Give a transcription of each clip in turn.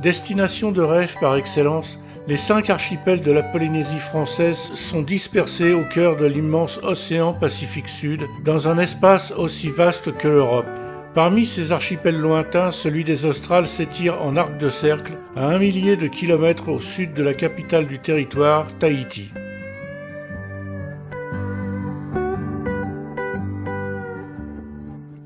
Destination de rêve par excellence, les 5 archipels de la Polynésie française sont dispersés au cœur de l'immense océan Pacifique Sud, dans un espace aussi vaste que l'Europe. Parmi ces archipels lointains, celui des Australes s'étire en arc de cercle à 1 millier de kilomètres au sud de la capitale du territoire, Tahiti.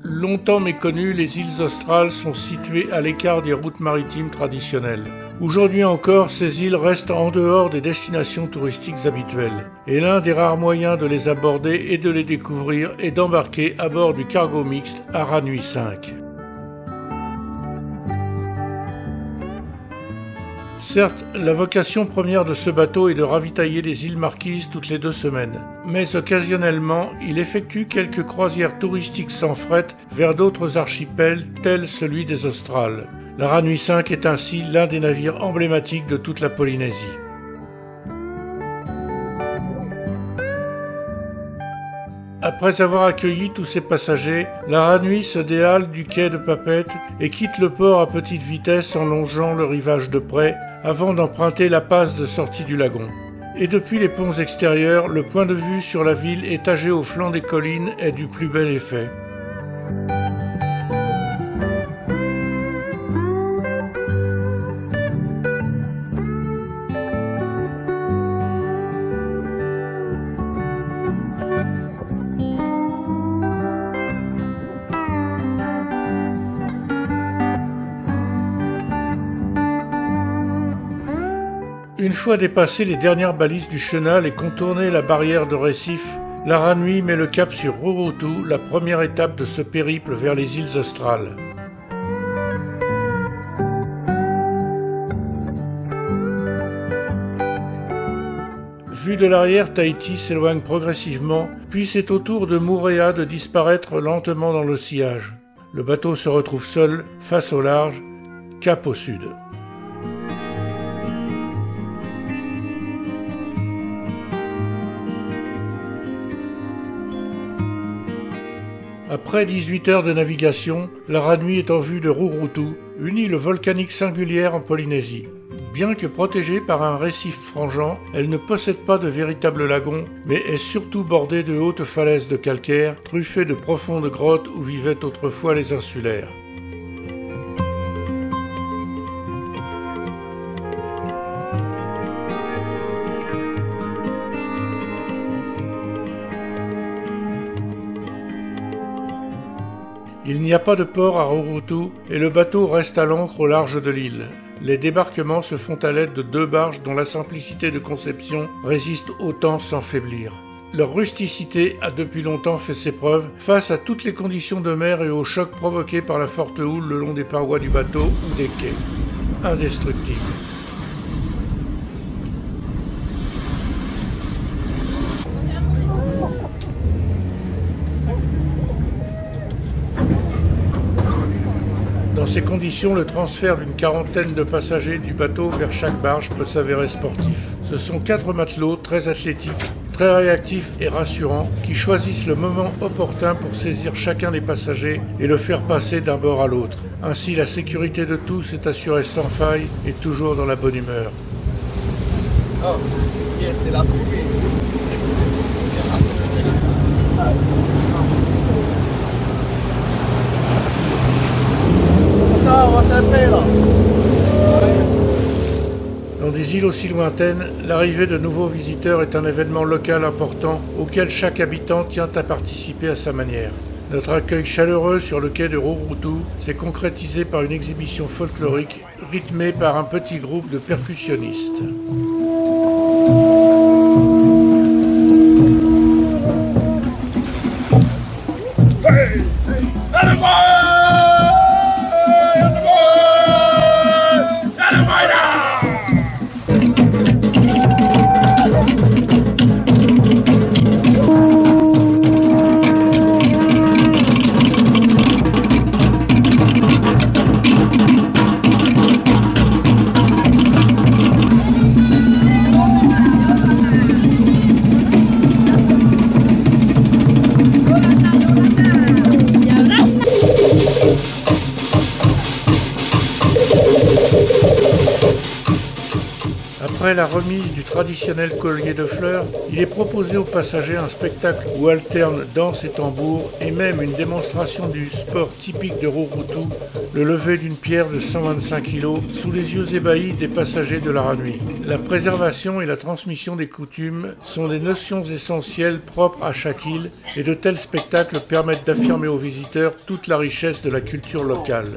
Longtemps méconnues, les îles australes sont situées à l'écart des routes maritimes traditionnelles. Aujourd'hui encore, ces îles restent en dehors des destinations touristiques habituelles. Et l'un des rares moyens de les aborder et de les découvrir est d'embarquer à bord du cargo mixte Aranui 5. Certes, la vocation première de ce bateau est de ravitailler les îles Marquises toutes les 2 semaines. Mais occasionnellement, il effectue quelques croisières touristiques sans fret vers d'autres archipels tels celui des Australes. L'Aranui 5 est ainsi l'un des navires emblématiques de toute la Polynésie. Après avoir accueilli tous ses passagers, l'Aranui se déhale du quai de Papeete et quitte le port à petite vitesse en longeant le rivage de près avant d'emprunter la passe de sortie du lagon. Et depuis les ponts extérieurs, le point de vue sur la ville étagée au flanc des collines est du plus bel effet. Une fois dépassé les dernières balises du chenal et contourné la barrière de récifs, l'Aranui met le cap sur Rurutu, la première étape de ce périple vers les îles australes. Vu de l'arrière, Tahiti s'éloigne progressivement, puis c'est au tour de Moorea de disparaître lentement dans le sillage. Le bateau se retrouve seul, face au large, cap au sud. Après 18 heures de navigation, l'Aranui est en vue de Rurutu, une île volcanique singulière en Polynésie. Bien que protégée par un récif frangeant, elle ne possède pas de véritable lagon, mais est surtout bordée de hautes falaises de calcaire, truffées de profondes grottes où vivaient autrefois les insulaires. Il n'y a pas de port à Rurutu et le bateau reste à l'ancre au large de l'île. Les débarquements se font à l'aide de 2 barges dont la simplicité de conception résiste au temps sans faiblir. Leur rusticité a depuis longtemps fait ses preuves face à toutes les conditions de mer et aux chocs provoqués par la forte houle le long des parois du bateau ou des quais. Indestructibles. Dans ces conditions, le transfert d'une quarantaine de passagers du bateau vers chaque barge peut s'avérer sportif. Ce sont 4 matelots très athlétiques, très réactifs et rassurants qui choisissent le moment opportun pour saisir chacun des passagers et le faire passer d'un bord à l'autre. Ainsi, la sécurité de tous est assurée sans faille et toujours dans la bonne humeur. Oh, yes, de la fumée. Dans des îles aussi lointaines, l'arrivée de nouveaux visiteurs est un événement local important auquel chaque habitant tient à participer à sa manière. Notre accueil chaleureux sur le quai de Rurutu s'est concrétisé par une exhibition folklorique rythmée par un petit groupe de percussionnistes. Après la remise du traditionnel collier de fleurs, il est proposé aux passagers un spectacle où alternent danse et tambour et même une démonstration du sport typique de Rurutu, le lever d'une pierre de 125 kg sous les yeux ébahis des passagers de la Ranui. La préservation et la transmission des coutumes sont des notions essentielles propres à chaque île et de tels spectacles permettent d'affirmer aux visiteurs toute la richesse de la culture locale.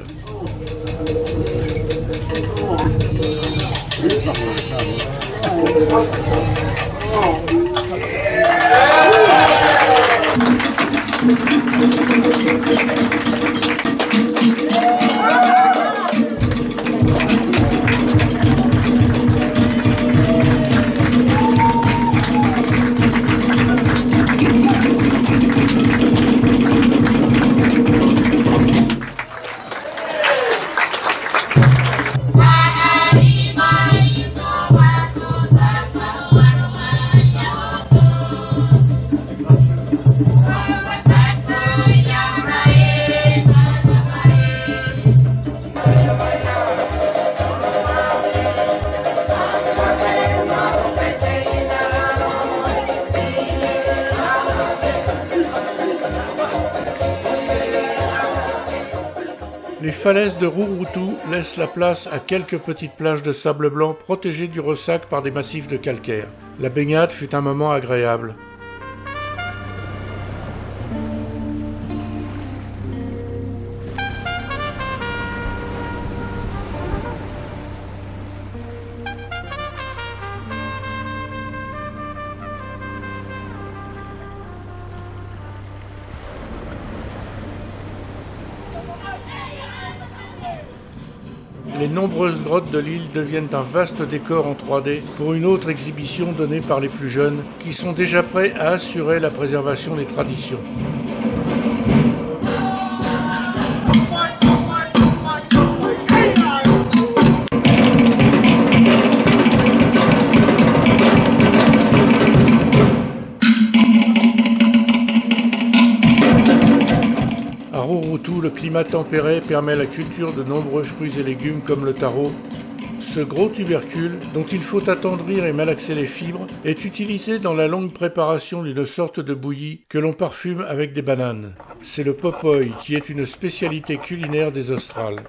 Les falaises de Rurutu laissent la place à quelques petites plages de sable blanc protégées du ressac par des massifs de calcaire. La baignade fut un moment agréable. Les nombreuses grottes de l'île deviennent un vaste décor en 3D pour une autre exhibition donnée par les plus jeunes qui sont déjà prêts à assurer la préservation des traditions. À Rurutu, le climat tempéré permet la culture de nombreux fruits et légumes comme le taro. Ce gros tubercule, dont il faut attendrir et malaxer les fibres, est utilisé dans la longue préparation d'une sorte de bouillie que l'on parfume avec des bananes. C'est le popoi qui est une spécialité culinaire des Australes.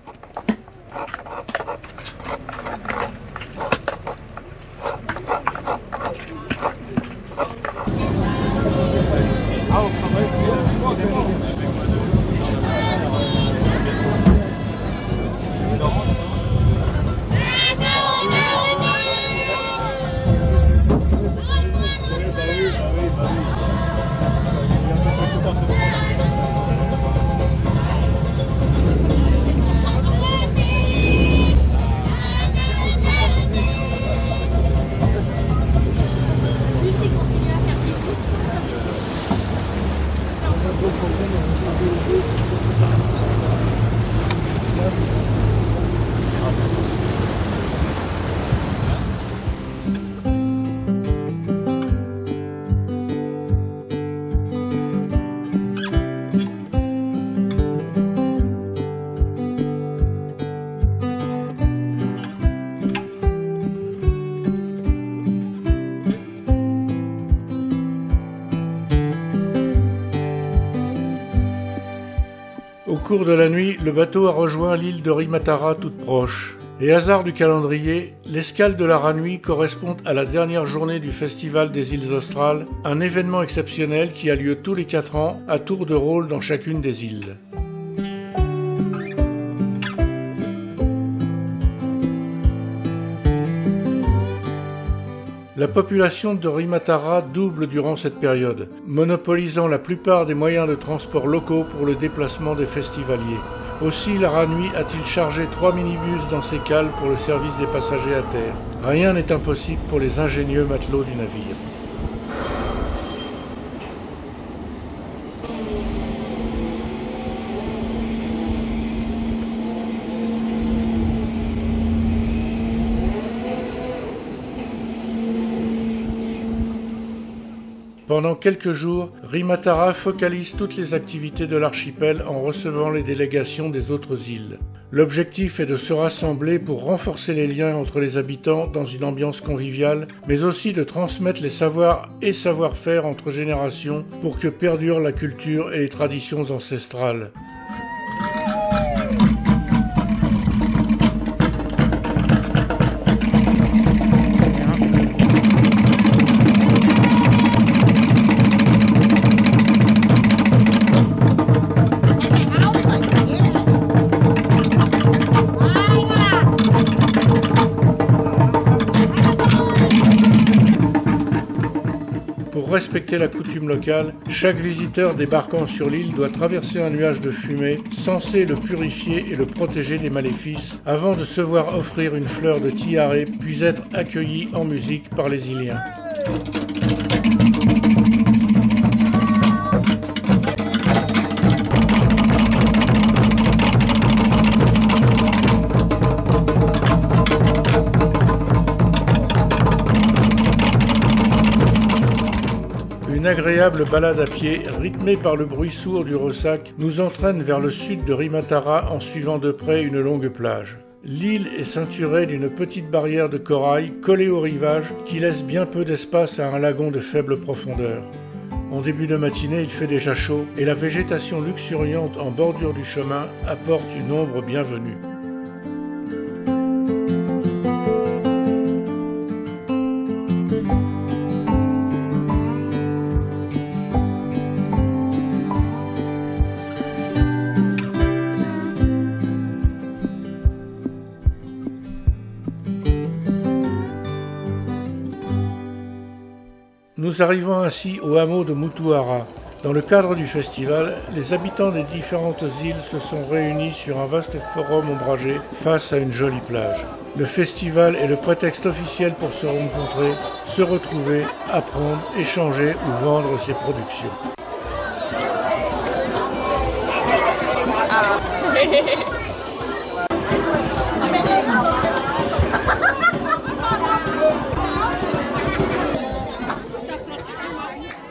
Au cours de la nuit, le bateau a rejoint l'île de Rimatara toute proche. Et hasard du calendrier, l'escale de la Ranui correspond à la dernière journée du Festival des îles Australes, un événement exceptionnel qui a lieu tous les 4 ans à tour de rôle dans chacune des îles. La population de Rimatara double durant cette période, monopolisant la plupart des moyens de transport locaux pour le déplacement des festivaliers. Aussi, la Ranui a-t-il chargé 3 minibus dans ses cales pour le service des passagers à terre. Rien n'est impossible pour les ingénieux matelots du navire. Pendant quelques jours, Rimatara focalise toutes les activités de l'archipel en recevant les délégations des autres îles. L'objectif est de se rassembler pour renforcer les liens entre les habitants dans une ambiance conviviale, mais aussi de transmettre les savoirs et savoir-faire entre générations pour que perdurent la culture et les traditions ancestrales. Pour respecter la coutume locale, chaque visiteur débarquant sur l'île doit traverser un nuage de fumée censé le purifier et le protéger des maléfices avant de se voir offrir une fleur de tiare puis être accueilli en musique par les îliens. Une agréable balade à pied, rythmée par le bruit sourd du ressac, nous entraîne vers le sud de Rimatara en suivant de près une longue plage. L'île est ceinturée d'une petite barrière de corail collée au rivage qui laisse bien peu d'espace à un lagon de faible profondeur. En début de matinée, il fait déjà chaud et la végétation luxuriante en bordure du chemin apporte une ombre bienvenue. Nous arrivons ainsi au hameau de Mutuara. Dans le cadre du festival, les habitants des différentes îles se sont réunis sur un vaste forum ombragé face à une jolie plage. Le festival est le prétexte officiel pour se rencontrer, se retrouver, apprendre, échanger ou vendre ses productions.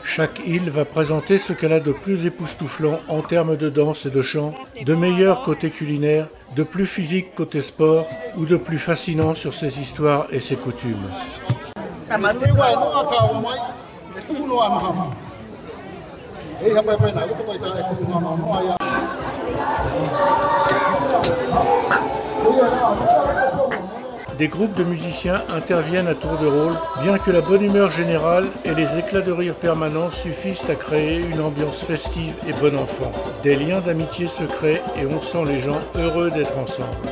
Chaque île va présenter ce qu'elle a de plus époustouflant en termes de danse et de chant, de meilleur côté culinaire, de plus physique côté sport ou de plus fascinant sur ses histoires et ses coutumes. Des groupes de musiciens interviennent à tour de rôle, bien que la bonne humeur générale et les éclats de rire permanents suffisent à créer une ambiance festive et bon enfant. Des liens d'amitié se créent et on sent les gens heureux d'être ensemble.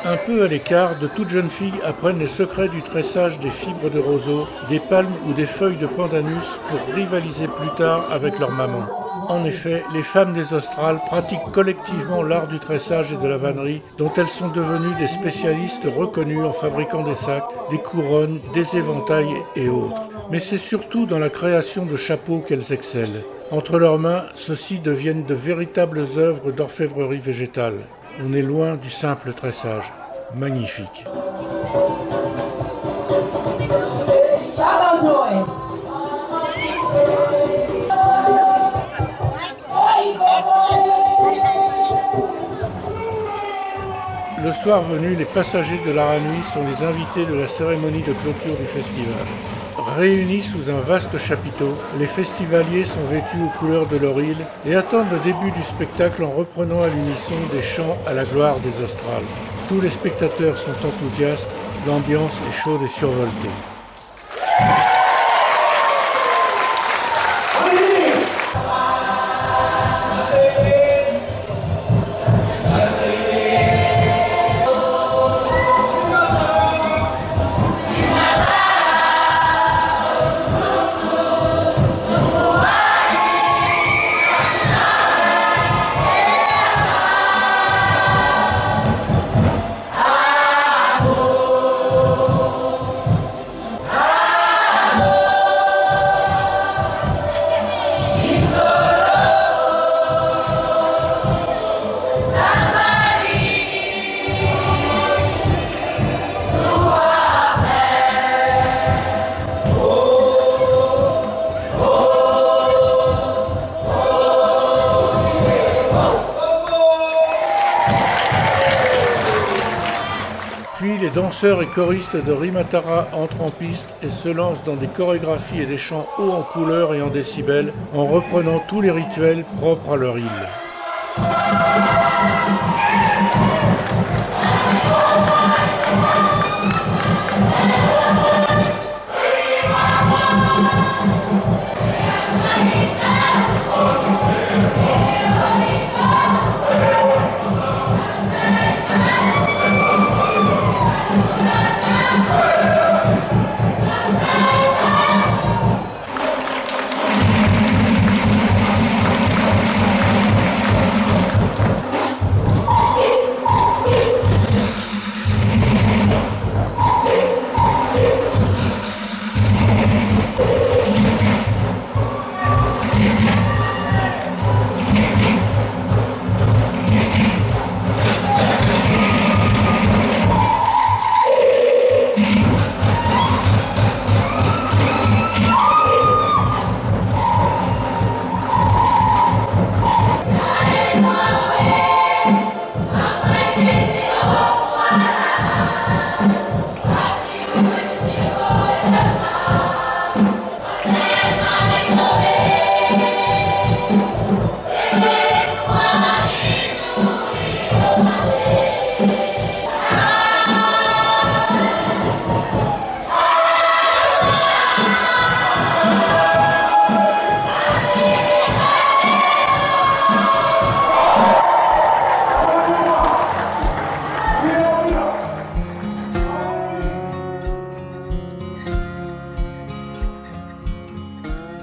Un peu à l'écart, de toutes jeunes filles apprennent les secrets du tressage des fibres de roseau, des palmes ou des feuilles de pandanus pour rivaliser plus tard avec leur maman. En effet, les femmes des Australes pratiquent collectivement l'art du tressage et de la vannerie, dont elles sont devenues des spécialistes reconnus en fabriquant des sacs, des couronnes, des éventails et autres. Mais c'est surtout dans la création de chapeaux qu'elles excellent. Entre leurs mains, ceux-ci deviennent de véritables œuvres d'orfèvrerie végétale. On est loin du simple tressage. Magnifique. Le soir venu, les passagers de l'Aranui sont les invités de la cérémonie de clôture du festival. Réunis sous un vaste chapiteau, les festivaliers sont vêtus aux couleurs de leur île et attendent le début du spectacle en reprenant à l'unisson des chants à la gloire des Australes. Tous les spectateurs sont enthousiastes, l'ambiance est chaude et survoltée. Puis les danseurs et choristes de Rimatara entrent en piste et se lancent dans des chorégraphies et des chants hauts en couleurs et en décibels en reprenant tous les rituels propres à leur île.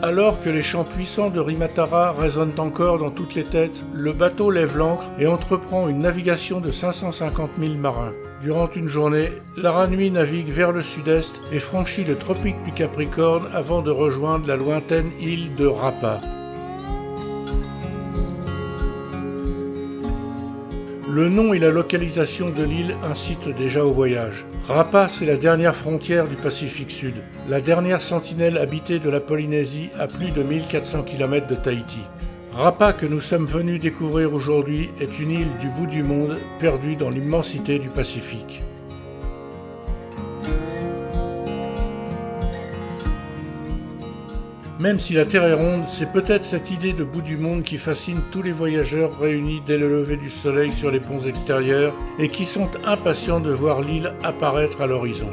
Alors que les chants puissants de Rimatara résonnent encore dans toutes les têtes, le bateau lève l'ancre et entreprend une navigation de 550 000 marins. Durant une journée, l'Aranui navigue vers le sud-est et franchit le tropique du Capricorne avant de rejoindre la lointaine île de Rapa. Le nom et la localisation de l'île incitent déjà au voyage. Rapa, c'est la dernière frontière du Pacifique Sud, la dernière sentinelle habitée de la Polynésie à plus de 1400 km de Tahiti. Rapa, que nous sommes venus découvrir aujourd'hui, est une île du bout du monde, perdue dans l'immensité du Pacifique. Même si la Terre est ronde, c'est peut-être cette idée de bout du monde qui fascine tous les voyageurs réunis dès le lever du soleil sur les ponts extérieurs et qui sont impatients de voir l'île apparaître à l'horizon.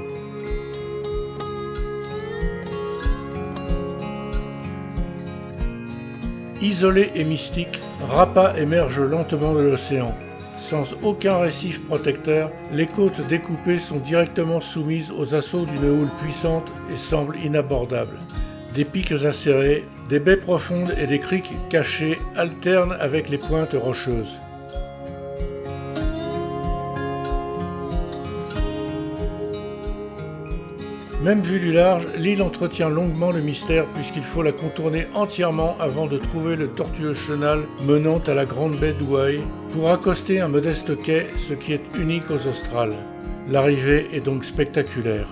Isolé et mystique, Rapa émerge lentement de l'océan. Sans aucun récif protecteur, les côtes découpées sont directement soumises aux assauts d'une houle puissante et semblent inabordables. Des pics acérés, des baies profondes et des criques cachées alternent avec les pointes rocheuses. Même vue du large, l'île entretient longuement le mystère puisqu'il faut la contourner entièrement avant de trouver le tortueux chenal menant à la grande baie d'Ouai pour accoster un modeste quai, ce qui est unique aux Australes. L'arrivée est donc spectaculaire.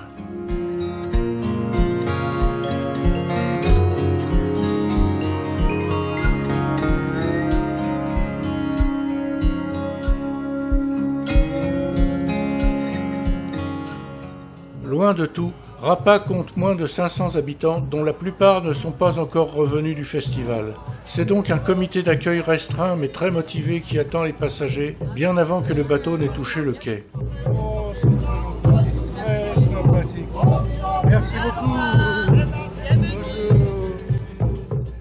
Loin de tout, Rapa compte moins de 500 habitants dont la plupart ne sont pas encore revenus du festival. C'est donc un comité d'accueil restreint mais très motivé qui attend les passagers bien avant que le bateau n'ait touché le quai. Oh, c'est très sympathique. Merci beaucoup.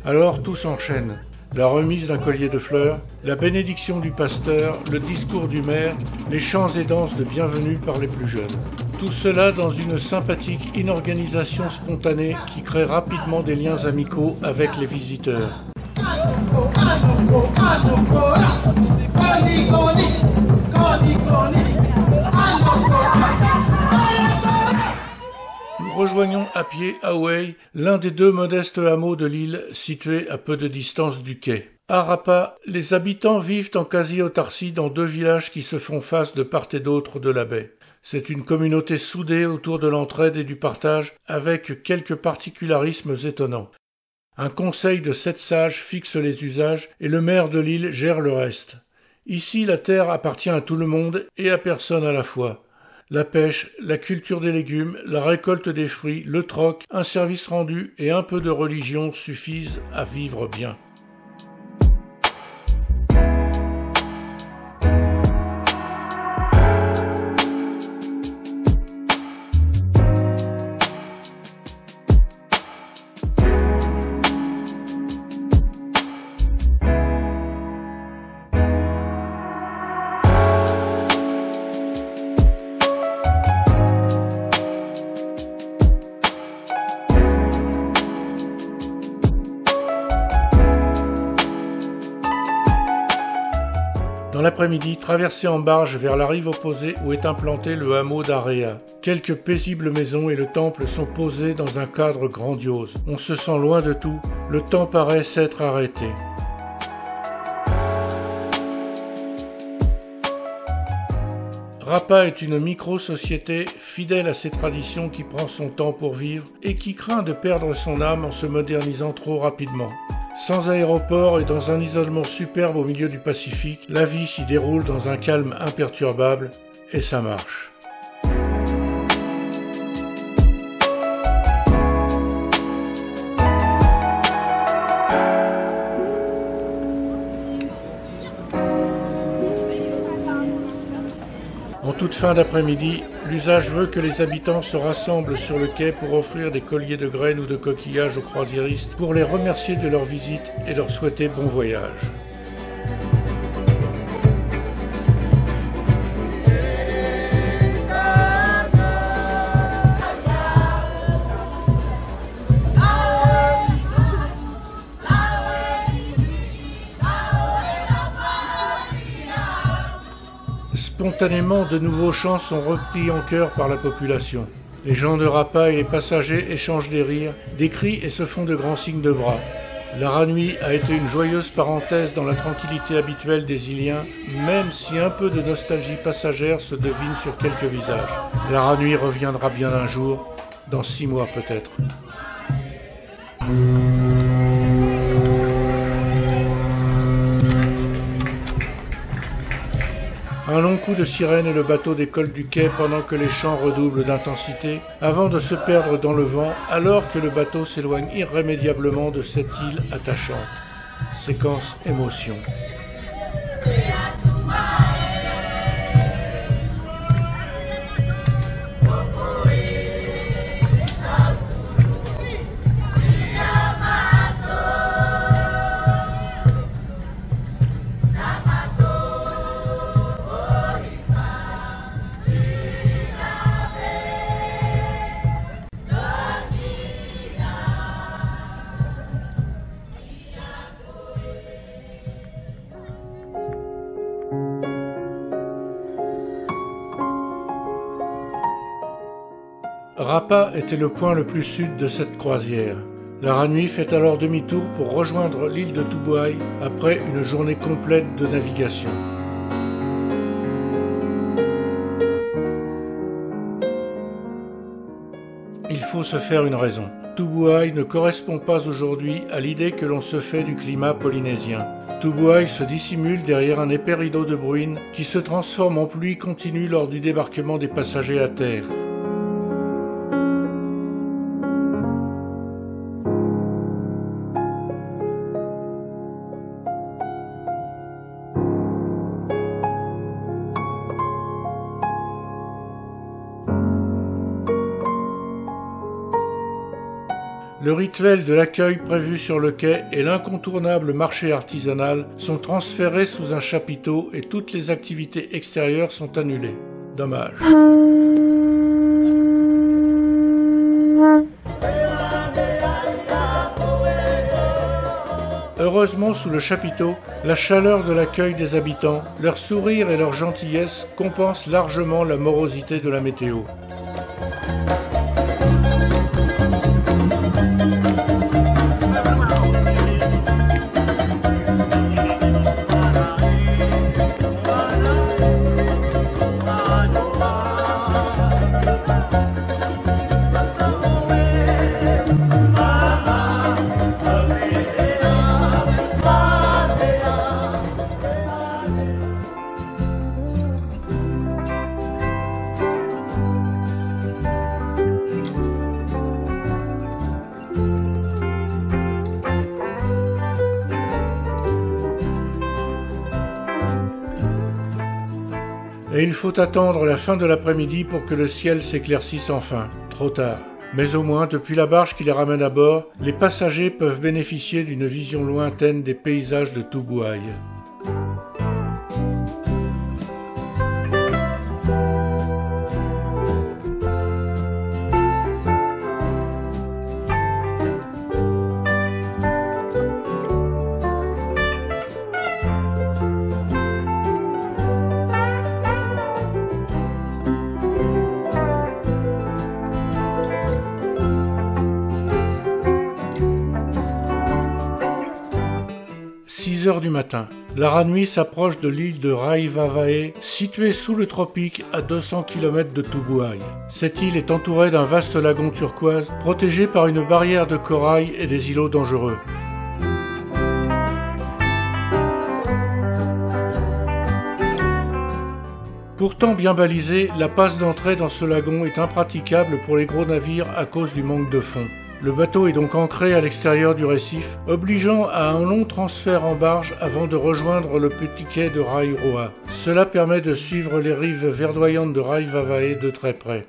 Alors tout s'enchaîne. La remise d'un collier de fleurs, la bénédiction du pasteur, le discours du maire, les chants et danses de bienvenue par les plus jeunes. Tout cela dans une sympathique inorganisation spontanée qui crée rapidement des liens amicaux avec les visiteurs. Nous rejoignons à pied Ahway, l'un des deux modestes hameaux de l'île situé à peu de distance du quai. À Rapa, les habitants vivent en quasi-autarcie dans deux villages qui se font face de part et d'autre de la baie. C'est une communauté soudée autour de l'entraide et du partage, avec quelques particularismes étonnants. Un conseil de 7 sages fixe les usages et le maire de l'île gère le reste. Ici, la terre appartient à tout le monde et à personne à la fois. La pêche, la culture des légumes, la récolte des fruits, le troc, un service rendu et un peu de religion suffisent à vivre bien. Dans l'après-midi, traversée en barge vers la rive opposée où est implanté le hameau d'Area. Quelques paisibles maisons et le temple sont posés dans un cadre grandiose. On se sent loin de tout, le temps paraît s'être arrêté. Rapa est une micro-société fidèle à ses traditions qui prend son temps pour vivre et qui craint de perdre son âme en se modernisant trop rapidement. Sans aéroport et dans un isolement superbe au milieu du Pacifique, la vie s'y déroule dans un calme imperturbable et ça marche. En toute fin d'après-midi, l'usage veut que les habitants se rassemblent sur le quai pour offrir des colliers de graines ou de coquillages aux croisiéristes pour les remercier de leur visite et leur souhaiter bon voyage. Spontanément, de nouveaux chants sont repris en chœur par la population. Les gens de Rapa et les passagers échangent des rires, des cris et se font de grands signes de bras. La Ranui a été une joyeuse parenthèse dans la tranquillité habituelle des Iliens, même si un peu de nostalgie passagère se devine sur quelques visages. La Ranui reviendra bien un jour, dans 6 mois peut-être. Un long coup de sirène et le bateau décolle du quai pendant que les chants redoublent d'intensité, avant de se perdre dans le vent alors que le bateau s'éloigne irrémédiablement de cette île attachante. Séquence émotion. Rapa était le point le plus sud de cette croisière. La Ranui fait alors demi-tour pour rejoindre l'île de Tubuai après une journée complète de navigation. Il faut se faire une raison. Tubuai ne correspond pas aujourd'hui à l'idée que l'on se fait du climat polynésien. Tubuai se dissimule derrière un épais rideau de bruine qui se transforme en pluie continue lors du débarquement des passagers à terre. Le rituel de l'accueil prévu sur le quai et l'incontournable marché artisanal sont transférés sous un chapiteau et toutes les activités extérieures sont annulées. Dommage. Heureusement, sous le chapiteau, la chaleur de l'accueil des habitants, leur sourire et leur gentillesse compensent largement la morosité de la météo. Mais il faut attendre la fin de l'après-midi pour que le ciel s'éclaircisse enfin. Trop tard. Mais au moins, depuis la barge qui les ramène à bord, les passagers peuvent bénéficier d'une vision lointaine des paysages de Tubuai. Du matin. L'Aranui s'approche de l'île de Raivavae, située sous le tropique à 200 km de Tubuai. Cette île est entourée d'un vaste lagon turquoise, protégé par une barrière de corail et des îlots dangereux. Pourtant bien balisée, la passe d'entrée dans ce lagon est impraticable pour les gros navires à cause du manque de fond. Le bateau est donc ancré à l'extérieur du récif, obligeant à un long transfert en barge avant de rejoindre le petit quai de Rairoa. Cela permet de suivre les rives verdoyantes de Raivavae de très près.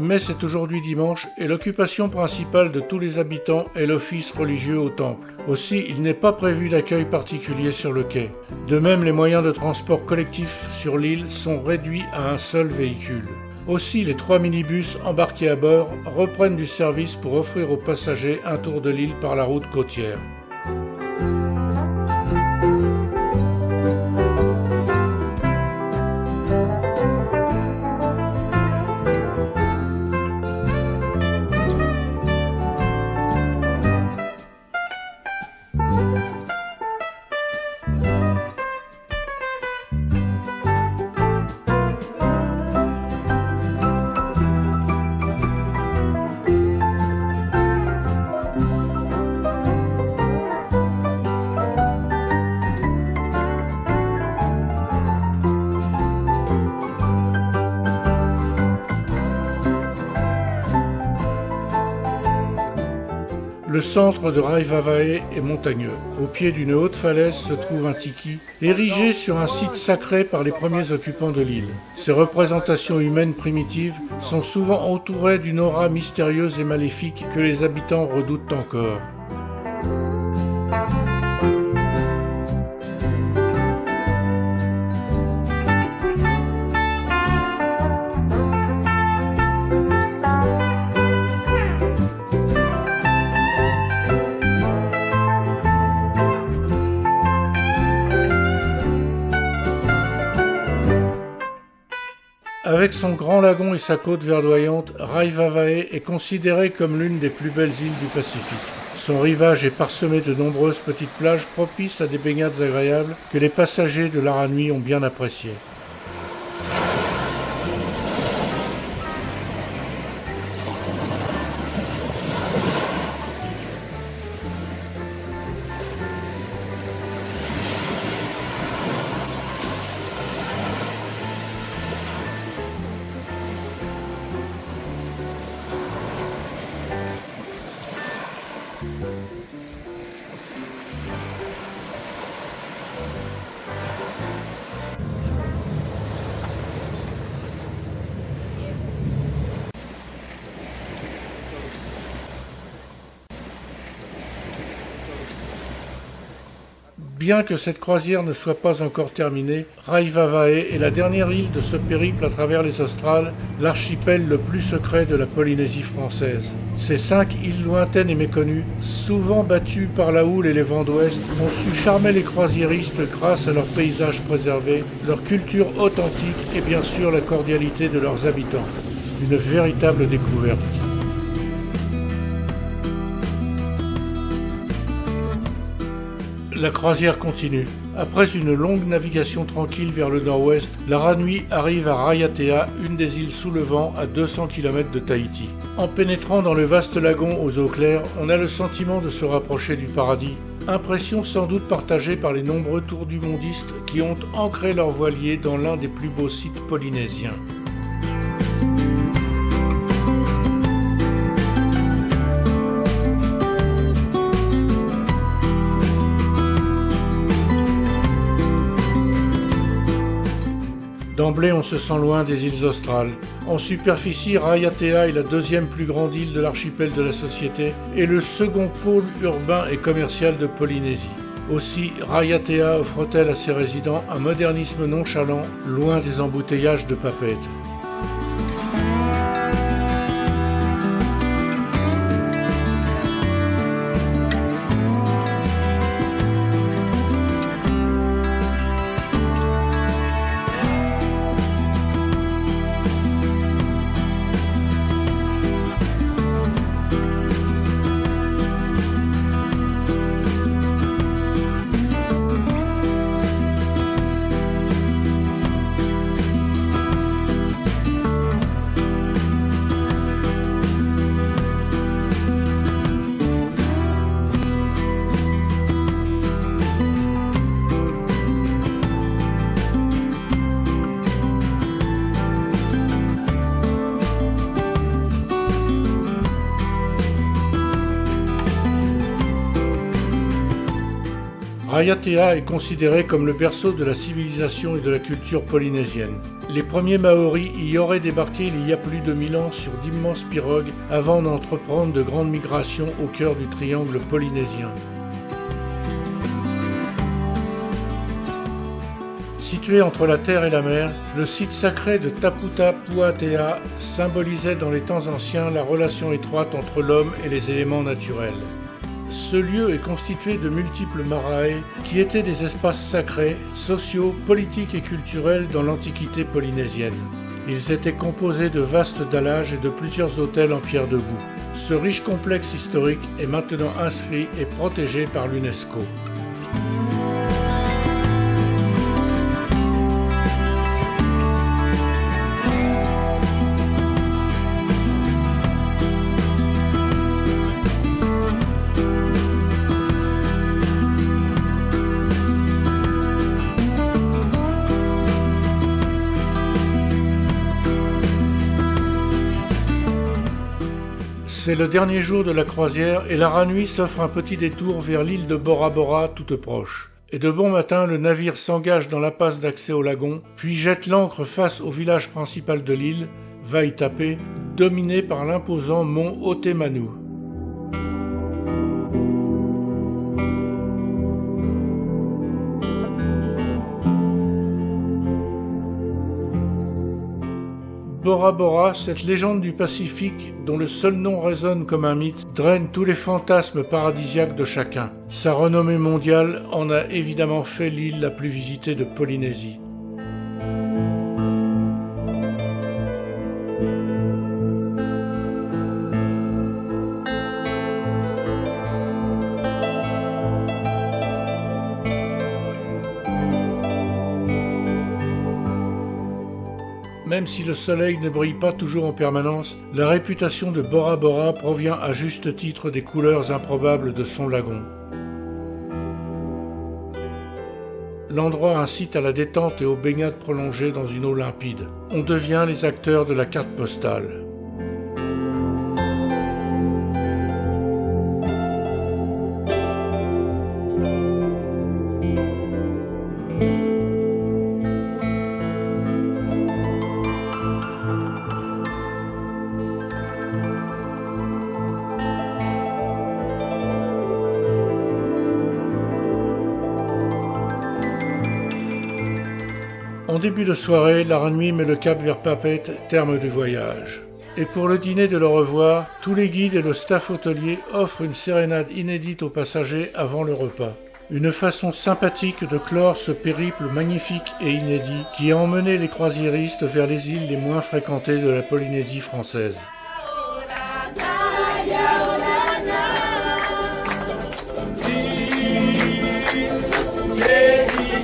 Mais c'est aujourd'hui dimanche et l'occupation principale de tous les habitants est l'office religieux au temple. Aussi, il n'est pas prévu d'accueil particulier sur le quai. De même, les moyens de transport collectif sur l'île sont réduits à un seul véhicule. Aussi, les 3 minibus embarqués à bord reprennent du service pour offrir aux passagers un tour de l'île par la route côtière. Le centre de Raivavae est montagneux. Au pied d'une haute falaise se trouve un tiki, érigé sur un site sacré par les premiers occupants de l'île. Ces représentations humaines primitives sont souvent entourées d'une aura mystérieuse et maléfique que les habitants redoutent encore. Avec son grand lagon et sa côte verdoyante, Raivavae est considérée comme l'une des plus belles îles du Pacifique. Son rivage est parsemé de nombreuses petites plages propices à des baignades agréables que les passagers de l'Aranui ont bien appréciées. Bien que cette croisière ne soit pas encore terminée, Raivavae est la dernière île de ce périple à travers les Australes, l'archipel le plus secret de la Polynésie française. Ces 5 îles lointaines et méconnues, souvent battues par la houle et les vents d'ouest, ont su charmer les croisiéristes grâce à leurs paysages préservés, leur culture authentique et bien sûr la cordialité de leurs habitants. Une véritable découverte. La croisière continue. Après une longue navigation tranquille vers le nord-ouest, la Ranui arrive à Raiatea, une des îles sous le vent à 200 km de Tahiti. En pénétrant dans le vaste lagon aux eaux claires, on a le sentiment de se rapprocher du paradis. Impression sans doute partagée par les nombreux tours du mondistes qui ont ancré leur voilier dans l'un des plus beaux sites polynésiens. D'emblée, on se sent loin des îles australes. En superficie, Raiatea est la deuxième plus grande île de l'archipel de la Société et le second pôle urbain et commercial de Polynésie. Aussi, Raiatea offre-t-elle à ses résidents un modernisme nonchalant, loin des embouteillages de Papeete. Raiatea est considéré comme le berceau de la civilisation et de la culture polynésienne. Les premiers Maoris y auraient débarqué il y a plus de 1000 ans sur d'immenses pirogues avant d'entreprendre de grandes migrations au cœur du triangle polynésien. Situé entre la terre et la mer, le site sacré de Taputa Puatea symbolisait dans les temps anciens la relation étroite entre l'homme et les éléments naturels. Ce lieu est constitué de multiples marae qui étaient des espaces sacrés, sociaux, politiques et culturels dans l'Antiquité polynésienne. Ils étaient composés de vastes dallages et de plusieurs hôtels en pierre debout. Ce riche complexe historique est maintenant inscrit et protégé par l'UNESCO. C'est le dernier jour de la croisière et la Ranui s'offre un petit détour vers l'île de Bora Bora toute proche. Et de bon matin, le navire s'engage dans la passe d'accès au lagon, puis jette l'ancre face au village principal de l'île, Vaitape, dominé par l'imposant mont Otemanu. Bora Bora, cette légende du Pacifique, dont le seul nom résonne comme un mythe, draine tous les fantasmes paradisiaques de chacun. Sa renommée mondiale en a évidemment fait l'île la plus visitée de Polynésie. Même si le soleil ne brille pas toujours en permanence, la réputation de Bora Bora provient à juste titre des couleurs improbables de son lagon. L'endroit incite à la détente et aux baignades prolongées dans une eau limpide. On devient les acteurs de la carte postale. En début de soirée, la Ranui met le cap vers Papeete, terme du voyage. Et pour le dîner de leur revoir, tous les guides et le staff hôtelier offrent une sérénade inédite aux passagers avant le repas. Une façon sympathique de clore ce périple magnifique et inédit qui a emmené les croisiéristes vers les îles les moins fréquentées de la Polynésie française. Yeah.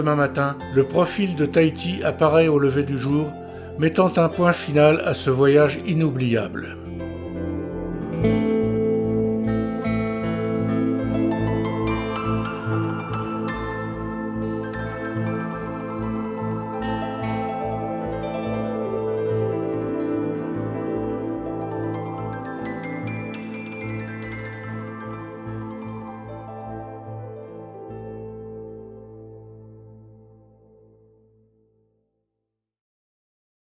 lendemain matin, le profil de Tahiti apparaît au lever du jour, mettant un point final à ce voyage inoubliable.